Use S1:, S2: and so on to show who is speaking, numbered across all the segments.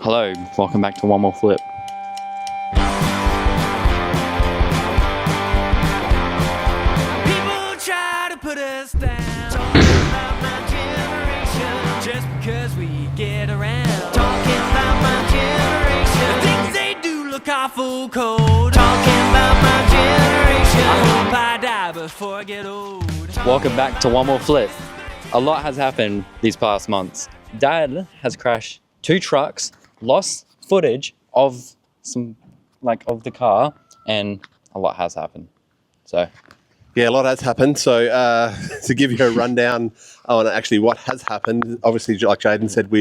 S1: Hello, welcome back to One More Flip.
S2: People try to put us down, talking about my generation, just because we get around. Talking about my generation, the things they do look awful cold. Talking about my generation, I hope I die before I get old.
S1: Welcome back to One More Flip. A lot has happened these past months. Dad has crashed 2 trucks, lost footage of of the car, and a lot has happened. So
S3: yeah, a lot has happened. So to give you a rundown on actually what has happened, obviously, like Jaden said,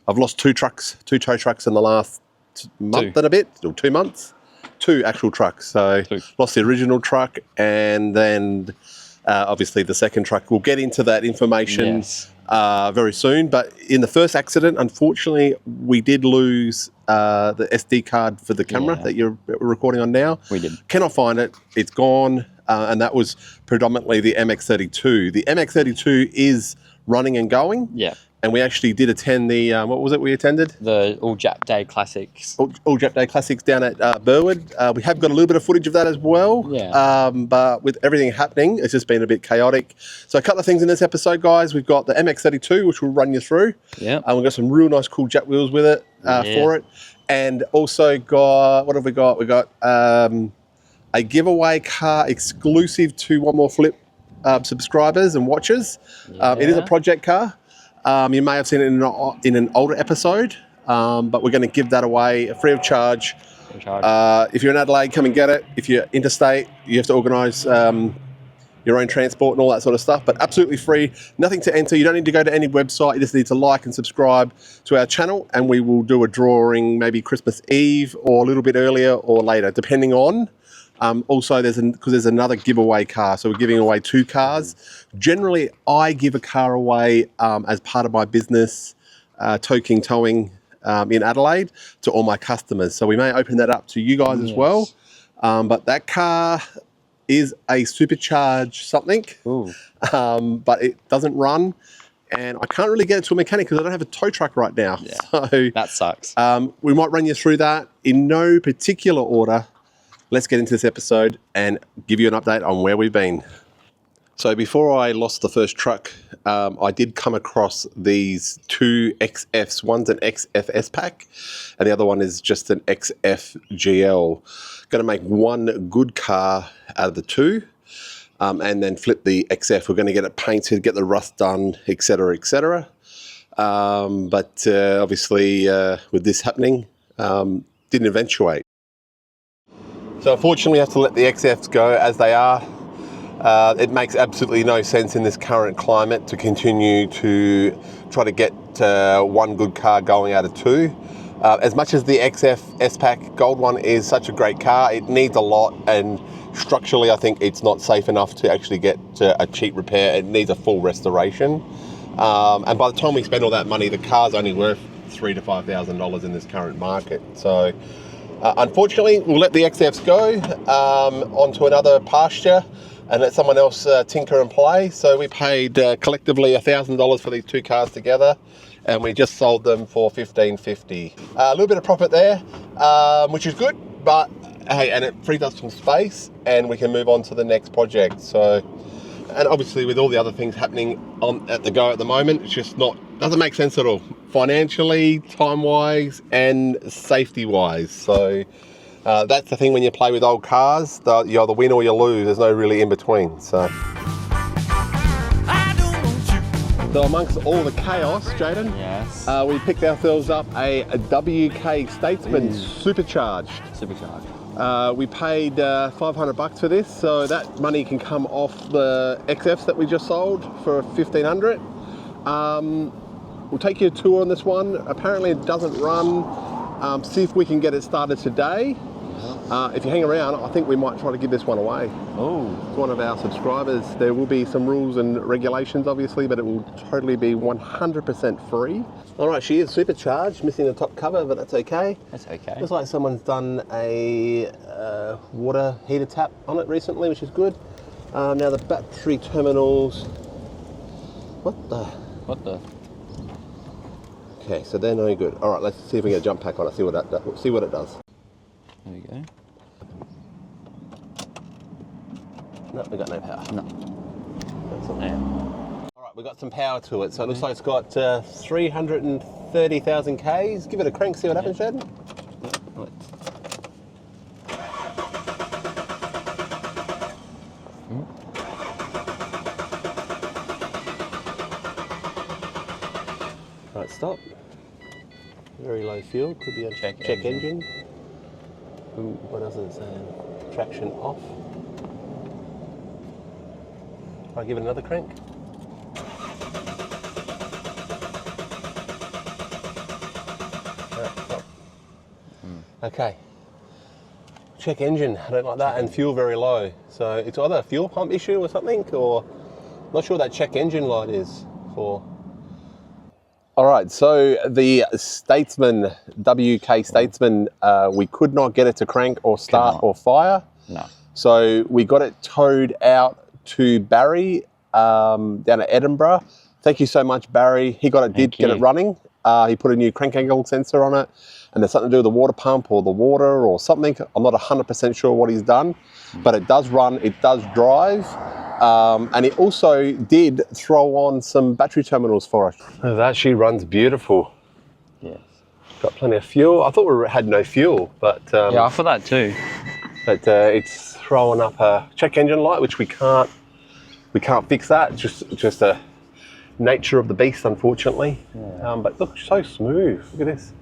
S3: I've lost 2 tow trucks in the last month and a bit, or 2 months, 2 actual trucks. So lost the original truck, and then obviously the second truck. We'll get into that information very soon. But in the first accident, unfortunately, we did lose the SD card for the camera that you're recording on now.
S1: We did.
S3: Cannot find it. It's gone. And that was predominantly the MX-32. The MX-32 is running and going.
S1: Yeah.
S3: And we actually did attend the, what was it we attended?
S1: The All Jap Day Classics.
S3: All Jap Day Classics down at Burwood. We have got a little bit of footage of that as well.
S1: Yeah.
S3: But with everything happening, it's just been a bit chaotic. So a couple of things in this episode, guys. We've got the MX-32, which we'll run you through.
S1: Yeah.
S3: We've got some real nice cool Jap wheels with it for it. And also got, what have we got? We got a giveaway car exclusive to One More Flip subscribers and watchers. It is a project car. You may have seen it in an older episode, but we're going to give that away free of charge. If you're in Adelaide, come and get it. If you're interstate, you have to organise your own transport and all that sort of stuff, but absolutely free. Nothing to enter. You don't need to go to any website. You just need to like and subscribe to our channel, and we will do a drawing maybe Christmas Eve or a little bit earlier or later, depending on. Also, there's another giveaway car, so we're giving away 2 cars. Generally, I give a car away as part of my business, Towing in Adelaide, to all my customers. So we may open that up to you guys as well. But that car is a supercharged something, but it doesn't run. And I can't really get it to a mechanic because I don't have a tow truck right now.
S1: Yeah,
S3: so
S1: that sucks.
S3: We might run you through that in no particular order. Let's get into this episode and give you an update on where we've been. So before I lost the first truck, I did come across these 2 XFs. One's an XFS pack and the other one is just an XF GL. Going to make one good car out of the 2 and then flip the XF. We're going to get it painted, get the rust done, etc., etc. But obviously with this happening, didn't eventuate. So unfortunately, we have to let the XFs go as they are. It makes absolutely no sense in this current climate to continue to try to get one good car going out of 2. As much as the XF S-Pack Gold one is such a great car, it needs a lot, and structurally I think it's not safe enough to actually get a cheap repair. It needs a full restoration. And by the time we spend all that money, the car's only worth $3,000 to $5,000 in this current market. So unfortunately, we'll let the XFs go onto another pasture and let someone else tinker and play. So we paid collectively $1,000 for these 2 cars together, and we just sold them for $1,550. A little bit of profit there, which is good, but hey, and it frees us some space, and we can move on to the next project. So, and obviously with all the other things happening at the go at the moment, it's just doesn't make sense at all, financially, time-wise, and safety-wise. So that's the thing when you play with old cars, you either win or you lose. There's no really in between. So amongst all the chaos, Jaden, we picked ourselves up a WK Statesman supercharged. We paid $500 for this, so that money can come off the XFs that we just sold for $1,500. We'll take you a tour on this one. Apparently it doesn't run. See if we can get it started today. If you hang around, I think we might try to give this one away. Oh, it's one of our subscribers. There will be some rules and regulations, obviously, but it will totally be 100% free. All right, she is supercharged, missing the top cover, but that's okay.
S1: That's okay.
S3: Looks like someone's done a water heater tap on it recently, which is good. Now the battery terminals. What the? Okay, so they're no good. All right, let's see if we get a jump pack on it. See what that does. See what it does.
S1: There we go.
S3: No, we got no power.
S1: No.
S3: That's not
S1: Yeah.
S3: All right, we got some power to it. So it looks like it's got 330,000 Ks. Give it a crank, see what happens, Shad. Right, stop. Very low fuel. Could be a check engine. Ooh, what else is it saying? Traction off. I'll give it another crank. Right, stop. Okay. Check engine. I don't like that. And fuel very low. So it's either a fuel pump issue or something, or not sure what that check engine light is for. All right, so the Statesman, WK Statesman, we could not get it to crank or start or fire.
S1: No.
S3: So we got it towed out to Barry down at Edinburgh. Thank you so much, Barry. He got it, get it running. He put a new crank angle sensor on it, and there's something to do with the water pump or the water or something. I'm not 100% sure what he's done, but it does run, it does drive. And it also did throw on some battery terminals for us. Oh, that actually runs beautiful.
S1: Yes.
S3: Got plenty of fuel. I thought we had no fuel, but
S1: yeah, I thought that too.
S3: But it's throwing up a check engine light, which we can't fix that. It's just a nature of the beast, unfortunately. Yeah. But look, so smooth. Look at this.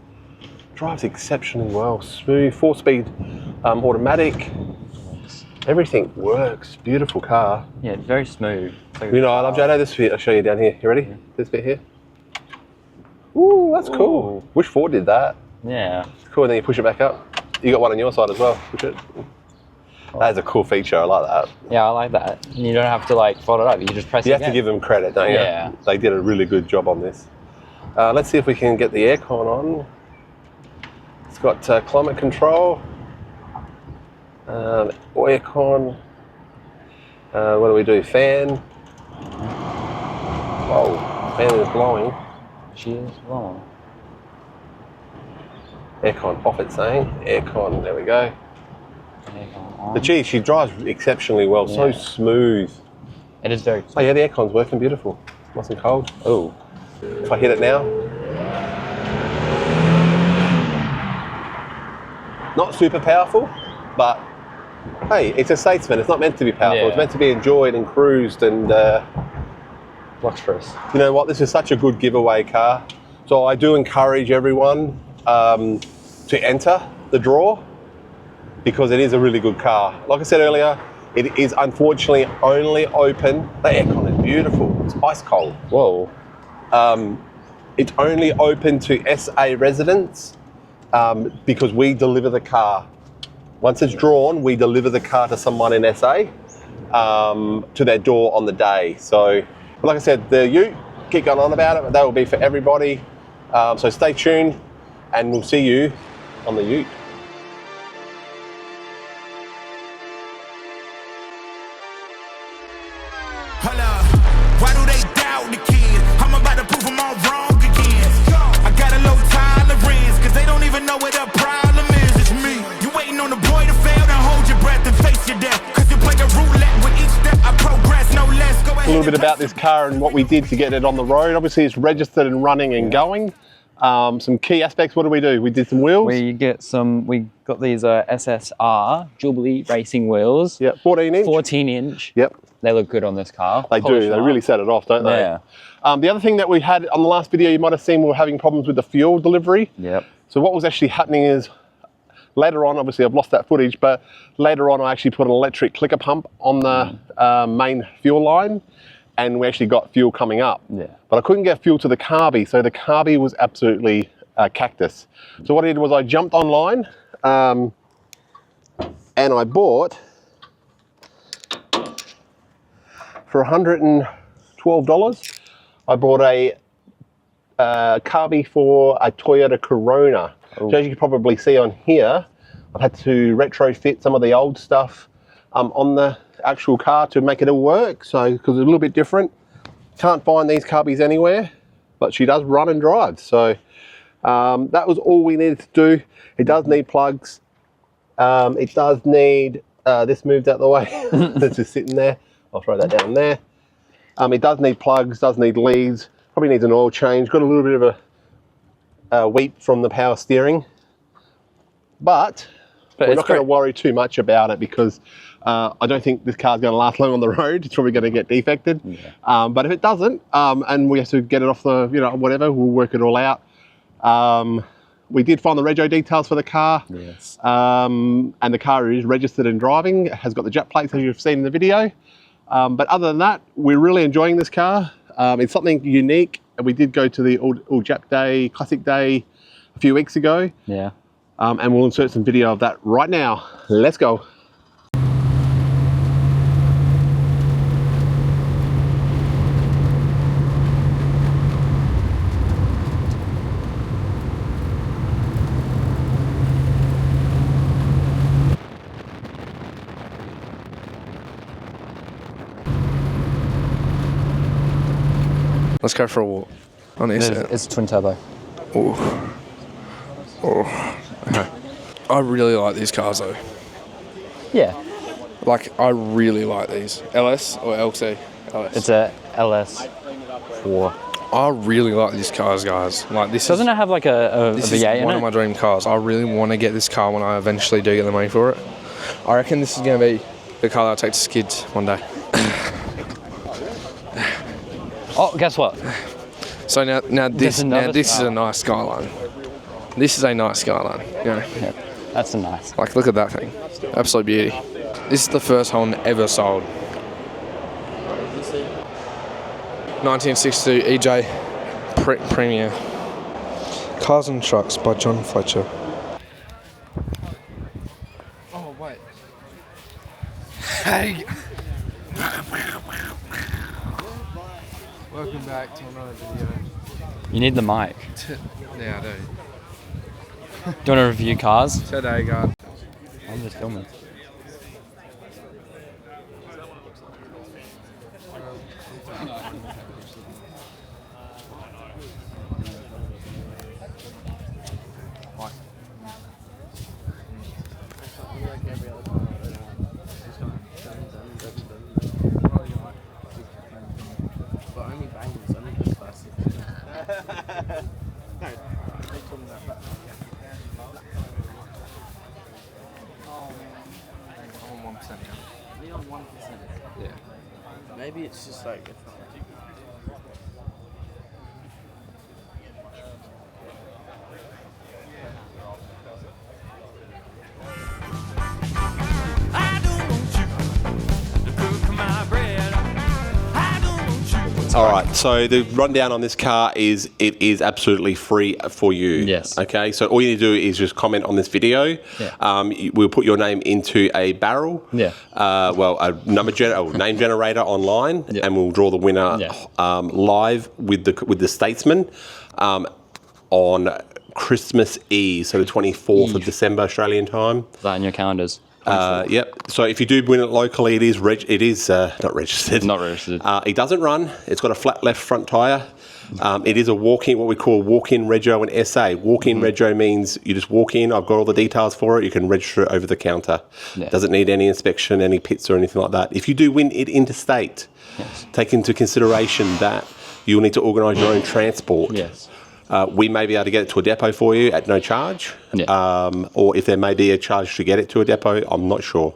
S3: Drives exceptionally well. Smooth, 4-speed automatic. Everything works. Beautiful car.
S1: Yeah, it's very smooth. Like
S3: you know, I love Jado. This bit, I'll show you down here. You ready? This bit here. Ooh, that's cool.
S1: Ooh.
S3: Wish Ford did that.
S1: Yeah.
S3: It's cool, and then you push it back up. You got one on your side as well. Push it. That's a cool feature. I like that.
S1: Yeah, I like that. And you don't have to like fold it up. You just press it.
S3: You have to give them credit, don't you?
S1: Yeah.
S3: They did a really good job on this. Let's see if we can get the aircon on. It's got climate control. Aircon. What do we do? Fan. Whoa, fan is blowing.
S1: She is blowing.
S3: Aircon off, it's saying. Aircon, there we go.
S1: Aircon on.
S3: But gee, she drives exceptionally well, so smooth.
S1: It is very smooth.
S3: Oh yeah, the aircon's working beautiful. Nice and cold.
S1: Oh.
S3: If I hit it now. Not super powerful, but hey, it's a Statesman. It's not meant to be powerful.
S1: Yeah.
S3: It's meant to be enjoyed and cruised and
S1: luxurious.
S3: You know what? This is such a good giveaway car. So I do encourage everyone to enter the draw because it is a really good car. Like I said earlier, it is unfortunately only open. The aircon is beautiful. It's ice cold.
S1: Whoa.
S3: It's only open to SA residents because we deliver the car. Once it's drawn, we deliver the car to someone in SA to their door on the day. So, like I said, the Ute, keep going on about it, but that will be for everybody. So stay tuned and we'll see you on the Ute.
S4: Why do they doubt the kid? I'm about to prove them all wrong again. I got a low tolerance, cause they don't even know what the problem is. It's me. You waiting on the boy to fail, then hold your breath and face your death. Cause you play a roulette with each step, I progress, no less. Go ahead.
S3: A little bit about this car and what we did to get it on the road. Obviously it's registered and running and going. Some key aspects, what do? We did some wheels.
S1: We got these SSR Jubilee racing wheels.
S3: Yep, 14 inch.
S1: 14 inch.
S3: Yep.
S1: They look good on this car.
S3: They do, they really set it off, don't they?
S1: Yeah.
S3: The other thing that we had on the last video, you might have seen we were having problems with the fuel delivery.
S1: Yep.
S3: So what was actually happening is, later on, obviously I've lost that footage, but later on I actually put an electric clicker pump on the main fuel line, and we actually got fuel coming up.
S1: Yeah.
S3: But I couldn't get fuel to the carby, so the carby was absolutely cactus. So what I did was I jumped online and I bought, for $112, I bought a carby for a Toyota Corona.
S1: Ooh.
S3: So as you can probably see on here, I've had to retrofit some of the old stuff on the actual car to make it all work. So, because it's a little bit different. Can't find these carbies anywhere. but she does run and drive. So that was all we needed to do. It does need plugs. It does need, this moved out the way. It's just sitting there. I'll throw that down there. It does need plugs, does need leads, probably needs an oil change. Got a little bit of a weep from the power steering. But we're not going to worry too much about it because I don't think this car's going to last long on the road. It's probably going to get defected. Yeah. But if it doesn't, and we have to get it off the, whatever, we'll work it all out. We did find the rego details for the car.
S1: Yes.
S3: And the car is registered and driving. It has got the jet plates as you've seen in the video. But other than that, we're really enjoying this car. It's something unique. We did go to the All Jap Day, Classic Day a few weeks ago.
S1: Yeah.
S3: And we'll insert some video of that right now. Let's go.
S5: Let's go for a walk.
S1: It's twin turbo.
S5: Oh. Okay. I really like these cars though.
S1: Yeah.
S5: Like, I really like these. LS or LC? LS.
S1: It's a LS4.
S5: I really like these cars, guys. Like, this
S1: Doesn't it have like a
S5: this
S1: V8
S5: is
S1: in
S5: one
S1: it?
S5: of my dream cars. I really want to get this car when I eventually do get the money for it. I reckon this is going to be the car that I take to Skids one day.
S1: Oh, guess what?
S5: So now this is a nice Skyline. This is a nice Skyline.
S1: Yeah, that's a nice.
S5: Like, look at that thing. Absolute beauty. This is the first Honda ever sold. 1962 EJ Premier. Cars and Trucks by John Fletcher. Oh, wait. Hey! Welcome back to another video.
S1: You need the mic.
S5: Yeah, I do.
S1: Do you want to review cars?
S5: Today, God.
S1: I'm just filming.
S5: Yeah.
S6: Maybe it's just like.
S2: I don't want you to cook my bread. I don't want you.
S3: All right, so the rundown on this car is it is absolutely free for you.
S1: Yes.
S3: Okay, so all you need to do is just comment on this video.
S1: Yeah.
S3: We'll put your name into a barrel.
S1: Yeah.
S3: A name generator online,
S1: Yeah.
S3: and we'll draw the winner live with the Statesman on Christmas Eve, so the 24th of December Australian time.
S1: Is that in your calendars?
S3: Yep. So if you do win it locally, it is not registered.
S1: Not registered.
S3: It doesn't run. It's got a flat left front tyre. It is a walk-in, what we call walk-in rego and SA. Walk-in rego means you just walk in. I've got all the details for it. You can register it over the counter.
S1: Yeah.
S3: Doesn't need any inspection, any pits or anything like that. If you do win it interstate, take into consideration that you'll need to organise your own transport.
S1: Yes.
S3: We may be able to get it to a depot for you at no charge.
S1: Yeah.
S3: Or if there may be a charge to get it to a depot, I'm not sure.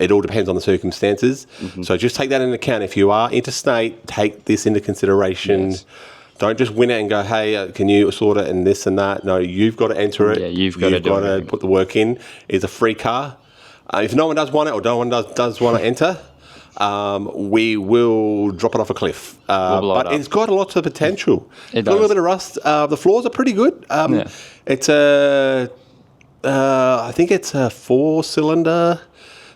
S3: It all depends on the circumstances. So just take that into account. If you are interstate, take this into consideration.
S1: Yes.
S3: Don't just win it and go, hey, can you sort it and this and that. No, you've got to enter it.
S1: Yeah, you've got to
S3: put the work in. It's a free car. If no one does want it or no one does want to enter, we will drop it off a cliff. But it's got lots of potential.
S1: It
S3: got a little
S1: does.
S3: bit of rust. The floors are pretty good. It's I think it's a 4-cylinder.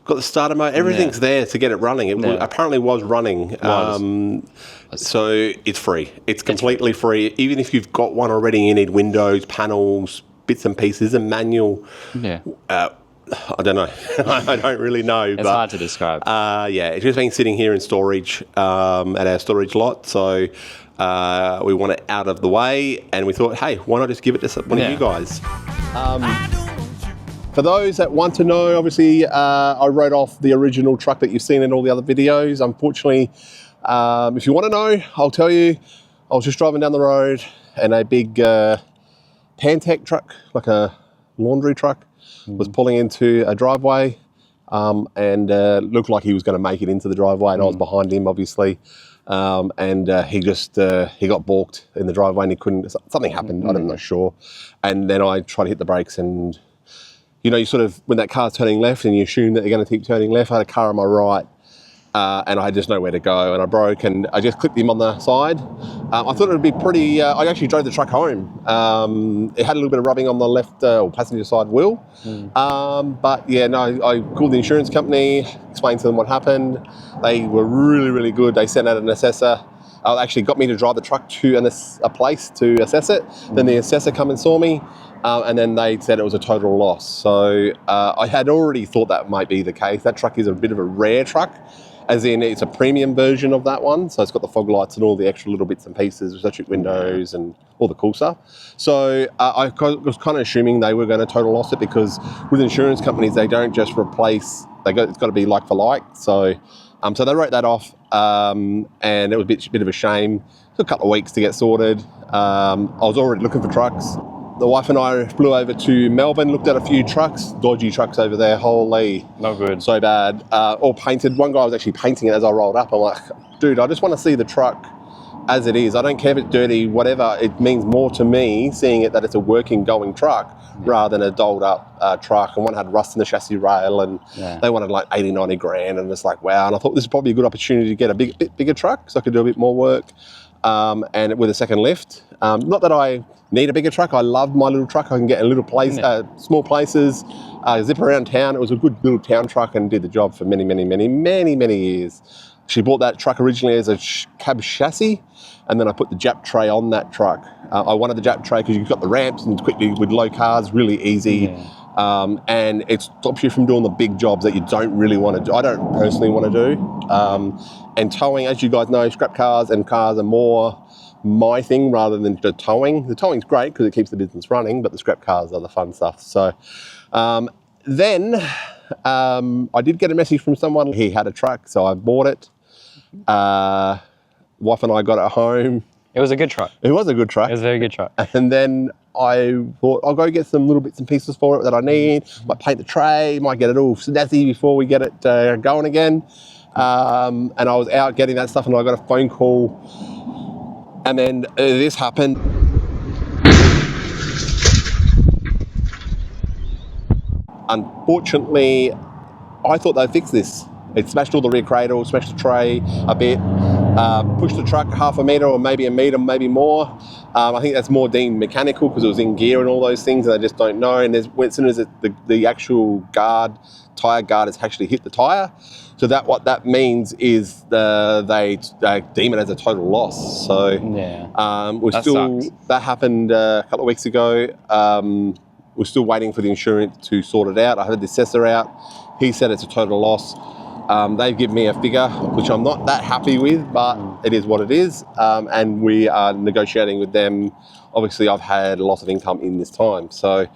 S3: Got the starter mode. Everything's there to get it running. It apparently was running. So it's free. It's completely free. Even if you've got one already, you need windows, panels, bits and pieces, a manual.
S1: Yeah.
S3: I don't know. I don't really know.
S1: It's hard to describe.
S3: Yeah, it's just been sitting here in storage at our storage lot. So We want it out of the way, and we thought, hey, why not just give it to one of you guys? For those that want to know, obviously, I wrote off the original truck that you've seen in all the other videos. Unfortunately, if you want to know, I'll tell you. I was just driving down the road, and a big Pantech truck, like a laundry truck, was pulling into a driveway, and looked like he was going to make it into the driveway, and I was behind him, obviously. And he got balked in the driveway, and he couldn't. Something happened. I'm not sure. And then I tried to hit the brakes, and you know, you sort of, when that car's turning left, and you assume that they're going to keep turning left. I had a car on my right, and I had just nowhere to go, and I broke, and I just clipped him on the side. I thought it would be pretty. I actually drove the truck home. It had a little bit of rubbing on the left or passenger side wheel, but yeah, no. I called the insurance company, explained to them what happened. They were really, really good. They sent out an assessor. Actually got me to drive the truck to a place to assess it. Then the assessor come and saw me, and then they said it was a total loss. So I had already thought that might be the case. That truck is a bit of a rare truck, as in it's a premium version of that one. So it's got the fog lights and all the extra little bits and pieces, electric windows and all the cool stuff. So I was kind of assuming they were going to total loss it, because with insurance companies, they don't just replace, it's got to be like for like. So so they wrote that off, and it was a bit of a shame. It took a couple of weeks to get sorted. I was already looking for trucks. The wife and I flew over to Melbourne, looked at a few trucks, dodgy trucks over there. Holy,
S1: not good.
S3: So bad. All painted. One guy was actually painting it as I rolled up. I'm like, dude, I just want to see the truck as it is. I don't care if it's dirty, whatever. It means more to me seeing it that it's a working, going truck rather than a dolled up truck. And one had rust in the chassis rail, and they wanted like 80, 90 grand. And it's like, wow. And I thought this is probably a good opportunity to get a bit bigger truck so I could do a bit more work, and with a second lift. Not that I need a bigger truck. I love my little truck. I can get in little small places, zip around town. It was a good little town truck and did the job for many, many, many, many, many years. She bought that truck originally as a cab chassis, and then I put the Jap tray on that truck. I wanted the Jap tray because you've got the ramps, and quickly with low cars, really easy. And it stops you from doing the big jobs that you don't really want to do. I don't personally want to do. And towing, as you guys know, scrap cars and cars are more my thing rather than the towing. The towing's great because it keeps the business running, but the scrap cars are the fun stuff. So then I did get a message from someone. He had a truck, so I bought it. Wife and I got it home.
S1: It was a good truck.
S3: It was a good truck.
S1: It was a very good truck.
S3: And then I thought, I'll go get some little bits and pieces for it that I need. Might paint the tray, might get it all snazzy before we get it going again. And I was out getting that stuff, and I got a phone call. And then this happened. Unfortunately, I thought they'd fix this. It smashed all the rear cradle, smashed the tray a bit, pushed the truck half a metre or maybe a metre, maybe more. I think that's more deemed mechanical because it was in gear and all those things, and I just don't know. And as soon as the actual tyre guard has actually hit the tyre, so what that means is they deem it as a total loss. So that happened a couple of weeks ago. We're still waiting for the insurance to sort it out. I had the assessor out. He said it's a total loss. They've given me a figure, which I'm not that happy with, but it is what it is. And we are negotiating with them. Obviously, I've had a loss of income in this time. So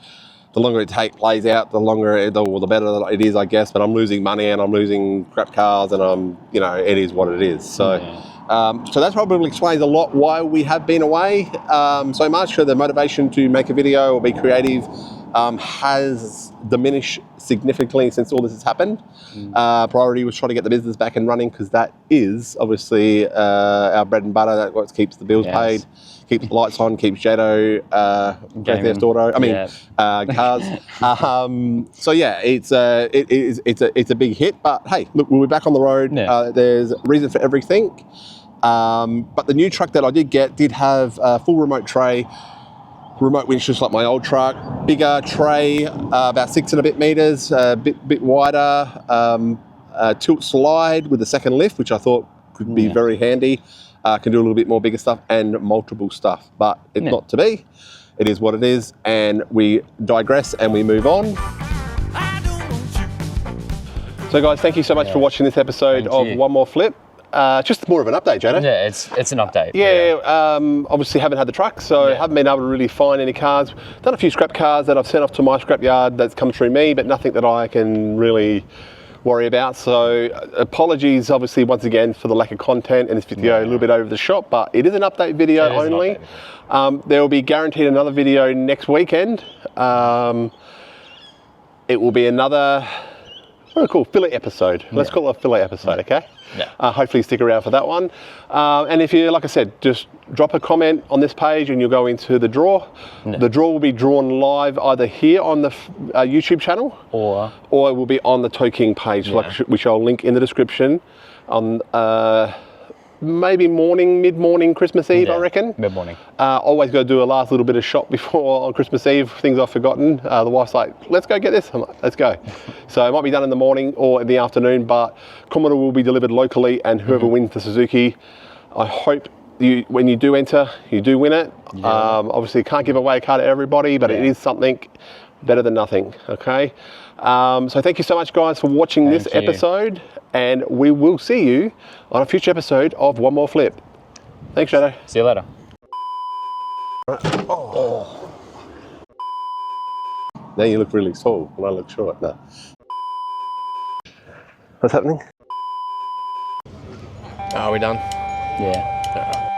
S3: the longer it plays out, the better it is, I guess. But I'm losing money and I'm losing crap cars, and it is what it is. So, so that probably explains a lot why we have been away so much. So the motivation to make a video or be creative has diminished significantly since all this has happened. Priority was trying to get the business back and running, because that is obviously our bread and butter. That's what keeps the bills paid, keeps the lights on, keeps Jado, Grand Theft Auto. Cars. So yeah, it's a big hit. But hey, look, we're back on the road. There's a reason for everything. But the new truck that I did get did have a full remote tray. Remote winch, just like my old truck. Bigger tray, about 6 and a bit meters, a bit wider. Tilt slide with a second lift, which I thought could be very handy. Can do a little bit more bigger stuff and multiple stuff, but it's not to be. It is what it is, and we digress and we move on. So guys, thank you so much for watching this episode of One More Flip. just more of an update, Jado.
S1: Yeah, it's an update.
S3: Yeah, obviously haven't had the truck, so haven't been able to really find any cars. Done a few scrap cars that I've sent off to my scrapyard that's come through me, but nothing that I can really worry about. So apologies, obviously, once again, for the lack of content in this video, a little bit over the shop, but it is an update video only. There will be guaranteed another video next weekend. It will be another, what do we call, filler episode. Let's call it a filler episode, okay?
S1: Yeah.
S3: Hopefully stick around for that one. And if you, like I said, just drop a comment on this page and you'll go into the draw. The draw will be drawn live either here on the YouTube channel or it will be on the Toking page, which I'll link in the description on maybe mid-morning Christmas Eve, I reckon.
S1: Mid-morning.
S3: Always got to do a last little bit of shop before on Christmas Eve, things I've forgotten. The wife's like, let's go get this. I'm like, let's go. So it might be done in the morning or in the afternoon, but Commodore will be delivered locally, and whoever wins the Suzuki, I hope when you do enter, you do win it. Obviously can't give away a car to everybody, but it is something better than nothing, okay? So thank you so much, guys, for watching this episode, and we will see you on a future episode of One More Flip. Thanks, Shadow.
S1: See you later.
S3: Now you look really tall and I look short. No. What's happening?
S5: Are we done?
S1: Yeah.